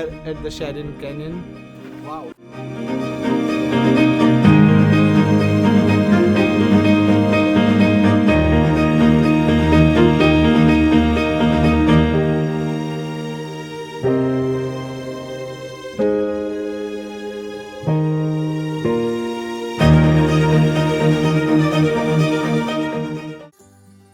are at the Sharon Canyon. Wow.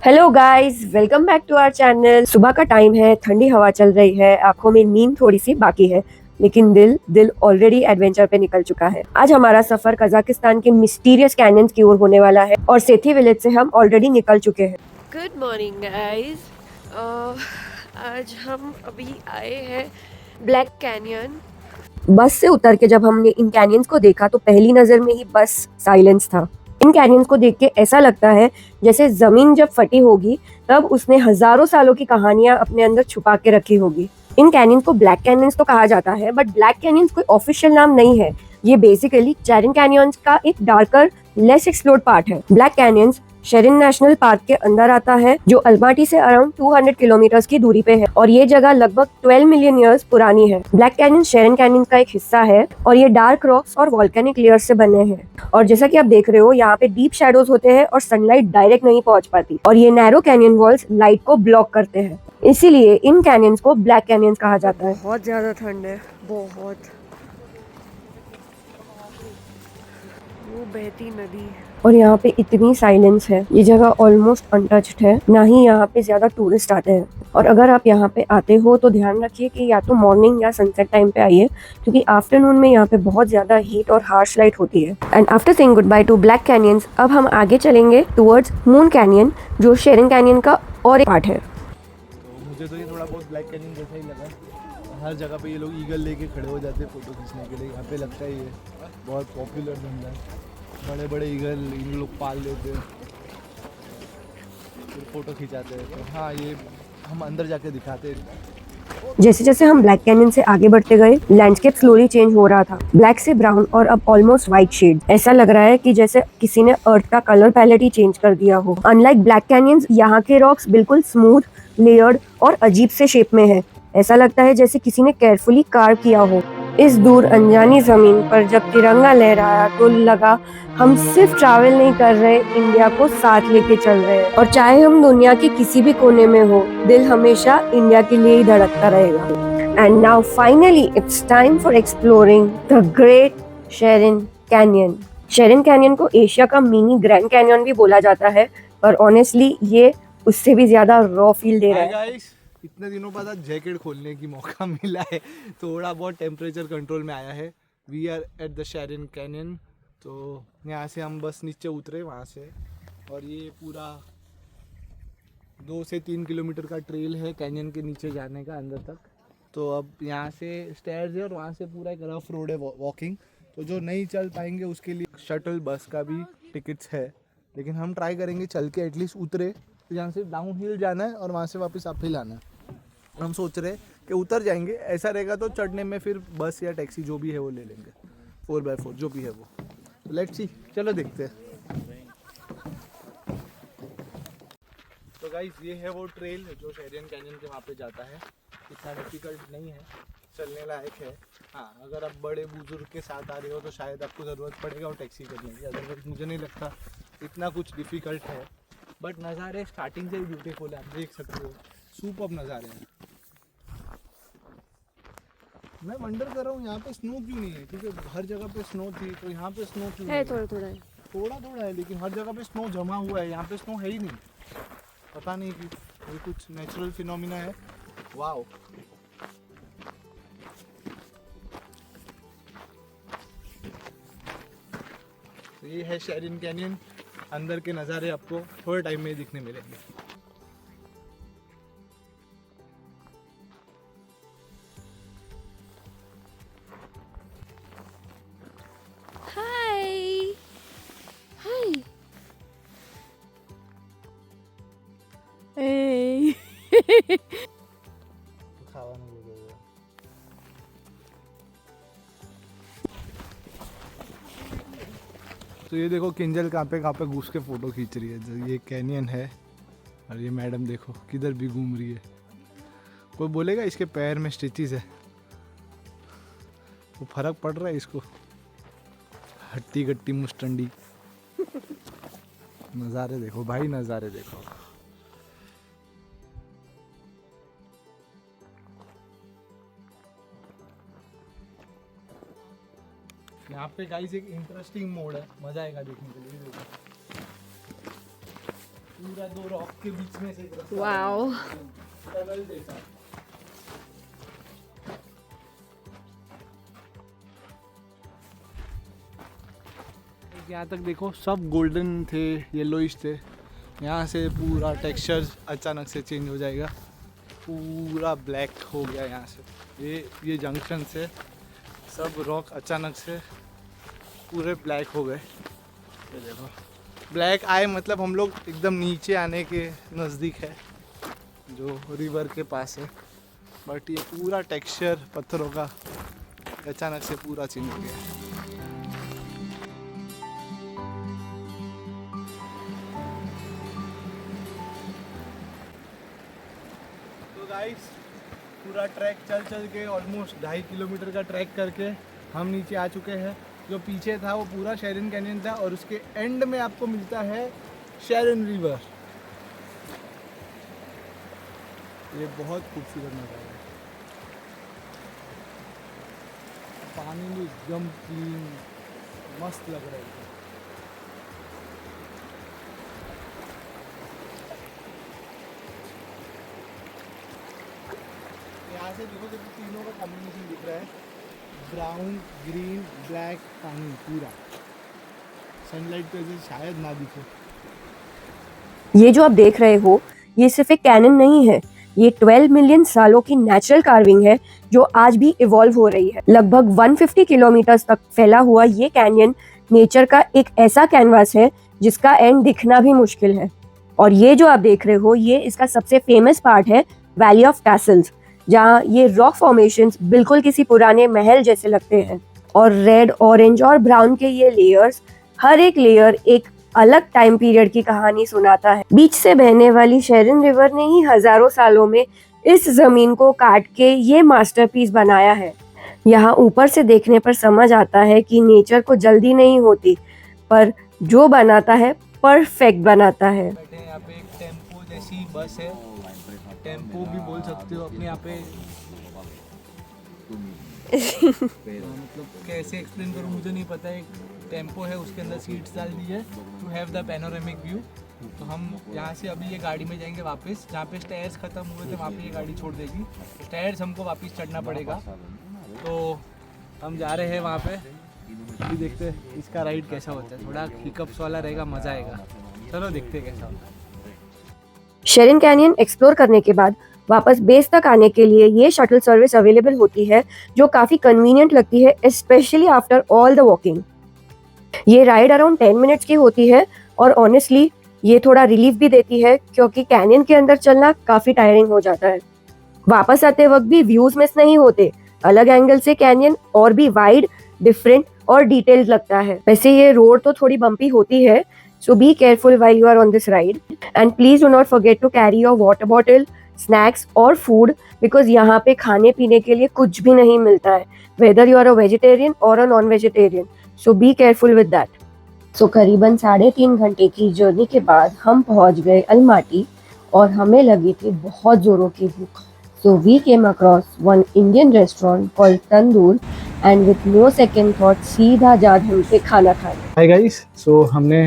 Hello guys, welcome back to our channel. सुबह का time है, ठंडी हवा चल रही है, आंखों में नींद थोड़ी सी बाकी है, लेकिन दिल ऑलरेडी एडवेंचर पे निकल चुका है। आज हमारा सफर कजाकिस्तान के मिस्टीरियस कैनियंस की ओर होने वाला है और सेथी विलेज से हम ऑलरेडी निकल चुके हैं। Good morning guys. आज हम अभी आए हैं ब्लैक कैनियन। बस से उतर के जब हमने इन कैनियंस को देखा तो पहली नजर में ही बस साइलेंस था। इन कैनियंस को देख के ऐसा लगता है जैसे जमीन जब फटी होगी तब उसने हजारों सालों की कहानियां अपने अंदर छुपा के रखी होगी। इन कैनियंस को ब्लैक कैनियंस तो कहा जाता है, बट ब्लैक कैनियंस कोई ऑफिशियल नाम नहीं है। ये बेसिकली शेरिन कैनियंस का एक डार्कर, लेस एक्सप्लोर्ड पार्ट है। Black canyons Charyn National Park के अंदर आता है, जो अल्माटी से अराउंड 200 किलोमीटर की दूरी पे है और ये जगह लगभग 12 मिलियन ईयर्स पुरानी है। ब्लैक कैनियन शेरिन कैनियन का एक हिस्सा है और ये डार्क रॉक्स और वोल्केनिक लेयर्स से बने हैं। और जैसा कि आप देख रहे हो, यहाँ पे डीप शैडोज होते हैं और सनलाइट डायरेक्ट नहीं पहुंच पाती और ये नैरो कैनियन वॉल्स लाइट को ब्लॉक करते हैं। इसीलिए इन कैनियंस को ब्लैक कैनियंस कहा जाता है। बहुत ज्यादा ठंड है, बहुत। वो बहती नदी और यहाँ पे इतनी साइलेंस है, ये जगह ऑलमोस्ट अनटच्ड है, ना ही यहाँ पे ज्यादा टूरिस्ट आते हैं। और अगर आप यहाँ पे आते हो तो ध्यान रखिए कि या तो मॉर्निंग या सनसेट टाइम पे आइए, क्योंकि आफ्टरनून में यहाँ पे बहुत ज्यादा हीट और हार्श लाइट होती है। And after saying good by two black canyons, अब हम आगे चलेंगे टुवर्ड्स मून कैनियन, जो शेरिन कैनियन का और एक पार्ट है। तो मुझे तो ये थोड़ा बहुत ब्लैक कैनियन जैसा ही लगा। हर जगह पे ये लोग ईगल लेके खड़े हो जाते हैं फोटो खींचने के लिए। यहाँ पे लगता है ये बहुत पॉपुलर धंधा है। बड़े बड़े ईगल इन लोग पाल लेते हैं, फिर फोटो खिंचाते हैं। तो हाँ, ये हम अंदर जाके दिखाते हैं। जैसे जैसे हम ब्लैक कैनियन से आगे बढ़ते गए, लैंडस्केप स्लोली चेंज हो रहा था, ब्लैक से ब्राउन और अब ऑलमोस्ट व्हाइट शेड। ऐसा लग रहा है कि जैसे किसी ने अर्थ का कलर पैलेट ही चेंज कर दिया हो। अनलाइक ब्लैक कैनियंस, यहाँ के रॉक्स बिल्कुल स्मूथ, लेयर्ड और अजीब से शेप में है। ऐसा लगता है जैसे किसी ने केयरफुली कार्व किया हो। इस दूर अनजानी जमीन पर जब तिरंगा लहराया तो लगा हम सिर्फ ट्रैवल नहीं कर रहे, इंडिया को साथ लेके चल रहे हैं। और चाहे हम दुनिया के किसी भी कोने में हो, दिल हमेशा इंडिया के लिए ही धड़कता रहेगा। And now finally it's time for exploring the great Charyn Canyon. Charyn Canyon को एशिया का मिनी ग्रैंड कैनियन भी बोला जाता है, पर ऑनेस्टली ये उससे भी ज्यादा रॉ फील दे रहा है। गाइस, इतने दिनों बाद आज जैकेट खोलने की मौका मिला है, थोड़ा बहुत टेम्परेचर कंट्रोल में आया है। We are at the Charyn Canyon. तो यहाँ से हम बस नीचे उतरे वहाँ से, और ये पूरा 2 से 3 किलोमीटर का ट्रेल है कैनियन के नीचे जाने का अंदर तक। तो अब यहाँ से स्टेयर्स है और वहाँ से पूरा एक रफ रोड है वॉकिंग। तो जो नहीं चल पाएंगे उसके लिए शटल बस का भी टिकट्स है, लेकिन हम ट्राई करेंगे चल के एटलीस्ट उतरे। तो यहाँ से डाउन हिल जाना है और वहाँ से वापस अप हिल आना है। हम सोच रहे हैं कि उतर जाएंगे, ऐसा रहेगा तो चढ़ने में फिर बस या टैक्सी जो भी है वो ले लेंगे, 4x4 जो भी है वो। तो लेट्स सी, चलो देखते हैं। तो गाइस, ये है वो ट्रेल जो शेरिन कैनियन के वहाँ पे जाता है। इतना डिफिकल्ट नहीं है, चलने लायक है। हाँ, अगर आप बड़े बुजुर्ग के साथ आ रहे हो तो शायद आपको ज़रूरत पड़ेगा और टैक्सी करने की, अदरवाइज मुझे नहीं लगता इतना कुछ डिफ़िकल्ट है। बट नज़ारे स्टार्टिंग से ही ब्यूटीफुल है, आप देख सकते हो, सुपर्ब नज़ारे हैं। मैं वंडर कर रहा हूँ यहाँ पे स्नो क्यों नहीं है, क्योंकि हर जगह पे स्नो थी, तो यहाँ पे स्नो क्यों है। नहीं थोड़ा थोड़ा है, लेकिन हर जगह पे स्नो जमा हुआ है, यहाँ पे स्नो है ही नहीं। पता नहीं कि ये कुछ नेचुरल फिनोमिना है। वाओ, तो ये है शेरिन कैनियन। अंदर के नज़ारे आपको थोड़े टाइम में दिखने मिलेंगे। हाय हाय। खावा नहीं बोलेगा। तो ये देखो किंजल कहाँ पे घुस के फ़ोटो खींच रही है। ये कैनियन है और ये मैडम देखो किधर भी घूम रही है। कोई बोलेगा इसके पैर में स्टिचेस है, तो फर्क पड़ रहा है इसको। हट्टी गट्टी मुस्टंडी। नज़ारे देखो भाई, नज़ारे देखो। यहाँ पे गाइस एक इंटरेस्टिंग मोड है, मजा आएगा देखने के लिए। देखो पूरा दो रॉक के बीच में से एक रास्ता वाओ। टनल जैसा। यहाँ तक देखो सब गोल्डन थे, येलोइश थे। यहाँ से पूरा टेक्सचर अचानक से चेंज हो जाएगा, पूरा ब्लैक हो गया यहाँ से। ये जंक्शन से सब रॉक अचानक से पूरे ब्लैक हो गए। ये देखो ब्लैक आए मतलब हम लोग एकदम नीचे आने के नज़दीक है, जो रिवर के पास है। बट ये पूरा टेक्सचर पत्थरों का अचानक से पूरा चेंज हो गया। तो गाइस पूरा ट्रैक चल के ऑलमोस्ट 2.5 किलोमीटर का ट्रैक करके हम नीचे आ चुके हैं। जो पीछे था वो पूरा शेरन कैनियन था और उसके एंड में आपको मिलता है शेरन रिवर। ये बहुत खूबसूरत नज़ारा है, पानी भी एकदम क्लीन, मस्त लग रहा है। यहाँ से देखो तीनों का कॉम्बिनेशन दिख रहा है, ब्राउन ग्रीन ब्लैक पानी पूरा। सनलाइट पे से शायद ना दिखे। ये जो आप देख रहे हो ये सिर्फ एक कैनन नहीं है, ये 12 मिलियन सालों की नेचुरल कार्विंग है जो आज भी इवॉल्व हो रही है। लगभग 150 किलोमीटर तक फैला हुआ ये कैनियन नेचर का एक ऐसा कैनवास है जिसका एंड दिखना भी मुश्किल है। और ये जो आप देख रहे हो ये इसका सबसे फेमस पार्ट है, वैली ऑफ कैसल्स, जहाँ ये रॉक फॉर्मेशंस बिल्कुल किसी पुराने महल जैसे लगते हैं। और रेड, ऑरेंज और ब्राउन के ये लेयर्स, हर एक लेयर एक अलग टाइम पीरियड की कहानी सुनाता है। बीच से बहने वाली शेरन रिवर ने ही हजारों सालों में इस जमीन को काट के ये मास्टरपीस बनाया है। यहाँ ऊपर से देखने पर समझ आता है कि नेचर को जल्दी नहीं होती, पर जो बनाता है परफेक्ट बनाता है। बैठे यहाँ पे एक टेम्पो जैसी बस है, टेम्पो भी बोल सकते हो अपने यहाँ पे। मतलब कैसे एक्सप्लेन करूँ मुझे नहीं पता। एक टेम्पो है, उसके अंदर सीट्स डाल दी है to have the panoramic view. तो हम यहाँ से अभी ये गाड़ी में जाएंगे वापस, जहाँ पे स्टेयर्स ख़त्म हुए थे वहाँ पे ये गाड़ी छोड़ देगी। स्टेयर्स हमको वापस चढ़ना पड़ेगा, तो हम जा रहे हैं वहाँ पे। अभी देखते हैं इसका राइड कैसा होता है, थोड़ा हिकअप्स वाला रहेगा, मज़ा आएगा। चलो देखते हैं कैसा होता है। शेरन कैनियन एक्सप्लोर करने के बाद वापस बेस तक आने के लिए ये शटल सर्विस अवेलेबल होती है जो काफ़ी कन्वीनियंट लगती है, specially after all the walking. ये राइड अराउंड 10 मिनट्स की होती है और ऑनेस्टली ये थोड़ा रिलीफ भी देती है क्योंकि कैनियन के अंदर चलना काफ़ी टायरिंग हो जाता है। वापस आते वक्त भी व्यूज मिस नहीं होते, अलग एंगल से कैनियन और भी वाइड, डिफरेंट और डिटेल्ड लगता है। वैसे ये रोड तो थोड़ी बम्पी होती है, so be careful while you are on this ride and please do not forget to carry your water bottle, snacks और food because यहाँ पे खाने पीने के लिए कुछ भी नहीं मिलता है, whether you are a vegetarian or a non-vegetarian, so be careful with that. So करीबन 3.5 घंटे की जर्नी के बाद हम पहुँच गए अलमाटी और हमें लगी थी बहुत जोरों की भूख। So we came across one Indian restaurant called Tandoor and with no second thought सीधा जा धम पे खाना खाने। हाय गाइस, सो हमने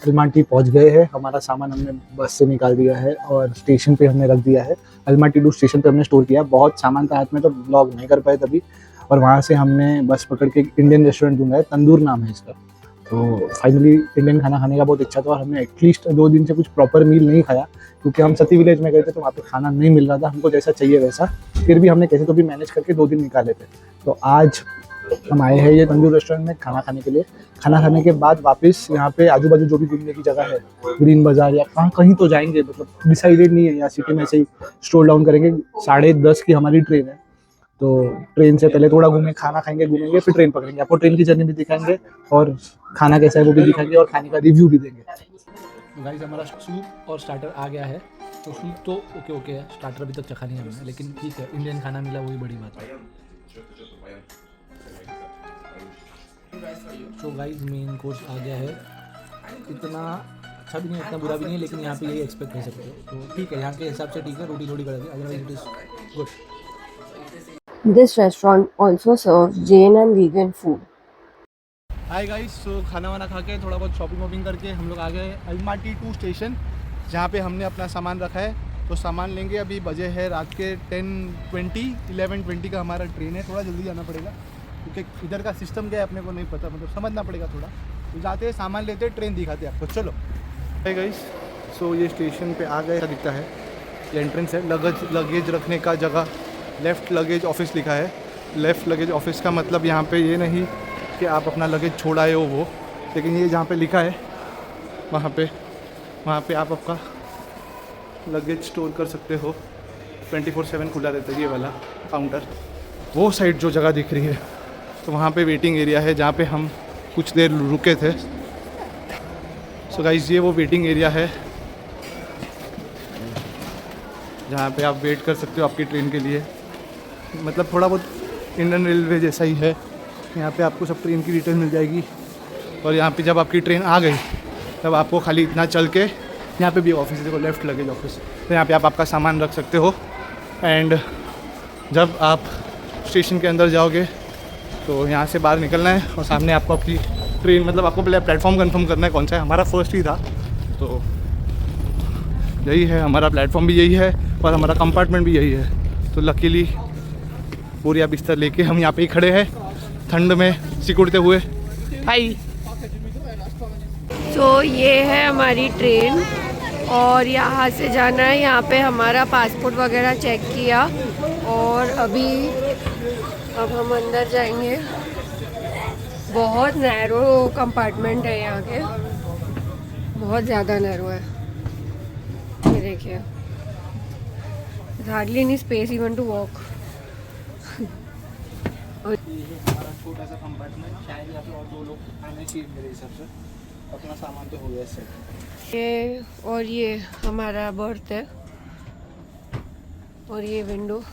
अलमाटी पहुंच गए हैं। हमारा सामान हमने बस से निकाल दिया है और स्टेशन पे हमने रख दिया है। अलमाटी टू स्टेशन पे हमने स्टोर किया। बहुत सामान था हाथ में तो ब्लॉग नहीं कर पाए तभी, और वहाँ से हमने बस पकड़ के इंडियन रेस्टोरेंट ढूंढा है, तंदूर नाम है इसका। तो फाइनली इंडियन खाना खाने का बहुत इच्छा था और हमने एटलीस्ट 2 दिन से कुछ प्रॉपर मील नहीं खाया क्योंकि हम सती विलेज में गए थे तो वहाँ पे खाना नहीं मिल रहा था हमको जैसा चाहिए वैसा। फिर भी हमने कैसे तो भी मैनेज करके 2 दिन निकाले थे। तो आज हम आए हैं ये तंदूर रेस्टोरेंट में खाना खाने के लिए। खाना खाने के बाद वापस यहाँ पे आजू बाजू जो भी घूमने की जगह है, ग्रीन बाजार या कहीं तो जाएंगे, मतलब डिसाइडेड नहीं है। यहाँ सिटी में ऐसे ही स्ट्रोल डाउन करेंगे। 10:30 की हमारी ट्रेन है, तो ट्रेन से पहले थोड़ा घूमेंगे, खाना खाएंगे, घूमेंगे, फिर ट्रेन पकड़ेंगे। आपको ट्रेन की जर्नी भी दिखाएंगे और खाना कैसा है वो भी दिखाएंगे और खाने का रिव्यू भी देंगे। तो गाइस हमारा सूप और स्टार्टर आ गया है। तो सूप तो ओके है, स्टार्टर अभी तक चखा नहीं हमने, लेकिन ठीक है, इंडियन खाना मिला वही बड़ी बात है। तो गाइस मेन कोर्स आ गया है। इतना अच्छा भी नहीं इतना बुरा भी नहीं, लेकिन यहाँ पे यही एक्सपेक्ट कर सकते हो, तो ठीक है यहाँ के हिसाब से ठीक है, रोटी थोड़ी करेंगे, otherwise it is good. This restaurant also serves Jain and vegan food. Hi guys, so खाना वाना खा के थोड़ा बहुत शॉपिंग वॉपिंग करके हम लोग आ गए अलमाटी 2 स्टेशन, जहाँ पे हमने अपना सामान रखा है। तो सामान लेंगे, अभी बजे है रात के 11:20 का हमारा ट्रेन है। थोड़ा जल्दी जाना पड़ेगा क्योंकि इधर का सिस्टम क्या है अपने को नहीं पता, मतलब समझना पड़ेगा थोड़ा। तो जाते हैं, सामान लेते हैं, ट्रेन दिखाते हैं आपको, चलो। हाय गाइस, सो ये स्टेशन पे आ गए, ऐसा दिखता है, ये एंट्रेंस है। लगेज रखने का जगह, लेफ़्ट लगेज ऑफिस लिखा है। लेफ़्ट लगेज ऑफिस का मतलब यहाँ पे ये नहीं कि आप अपना लगेज छोड़ आए हो वो, लेकिन ये जहाँ पे लिखा है वहाँ पे आप आपका लगेज स्टोर कर सकते हो। 24/7 खुला रहता है ये वाला काउंटर। वो साइड जो जगह दिख रही है, तो वहाँ पे वेटिंग एरिया है जहाँ पे हम कुछ देर रुके थे। सो गाइस, ये वो वेटिंग एरिया है जहाँ पे आप वेट कर सकते हो आपकी ट्रेन के लिए। मतलब थोड़ा बहुत इंडियन रेलवे जैसा ही है। यहाँ पे आपको सब ट्रेन की डिटेल मिल जाएगी, और यहाँ पे जब आपकी ट्रेन आ गई तब आपको खाली इतना चल के, यहाँ पे भी ऑफिस है, देखो लेफ़्ट लगेज ऑफिस, तो यहाँ पे आप आपका सामान रख सकते हो। एंड जब आप स्टेशन के अंदर जाओगे तो यहाँ से बाहर निकलना है, और सामने आपको आपकी ट्रेन, मतलब आपको पहले प्लेटफॉर्म कंफर्म करना है कौन सा है। हमारा फर्स्ट ही था, तो यही है हमारा प्लेटफॉर्म भी यही है, और हमारा कंपार्टमेंट भी यही है। तो लकीली बोरिया बिस्तर लेके हम यहाँ पे ही खड़े हैं ठंड में सिकुड़ते हुए। हाय। तो ये है हमारी ट्रेन, और यहाँ से जाना है। यहाँ पे हमारा पासपोर्ट वगैरह चेक किया, और अब हम अंदर जाएंगे। बहुत नैरो कंपार्टमेंट है यहाँ के, बहुत ज़्यादा नैरो है। ये देखिए, hardly any space even to walk. हमारा छोटा सा कंपार्टमेंट, शायद यहाँ पे और 2 लोग आने चाहिए मेरे हिसाब से। अपना सामान तो हो गया सेट। ये हमारा बर्थ है, और ये विंडो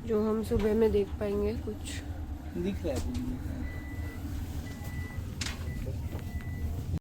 जो हम सुबह में देख पाएंगे कुछ। दिख रहा है।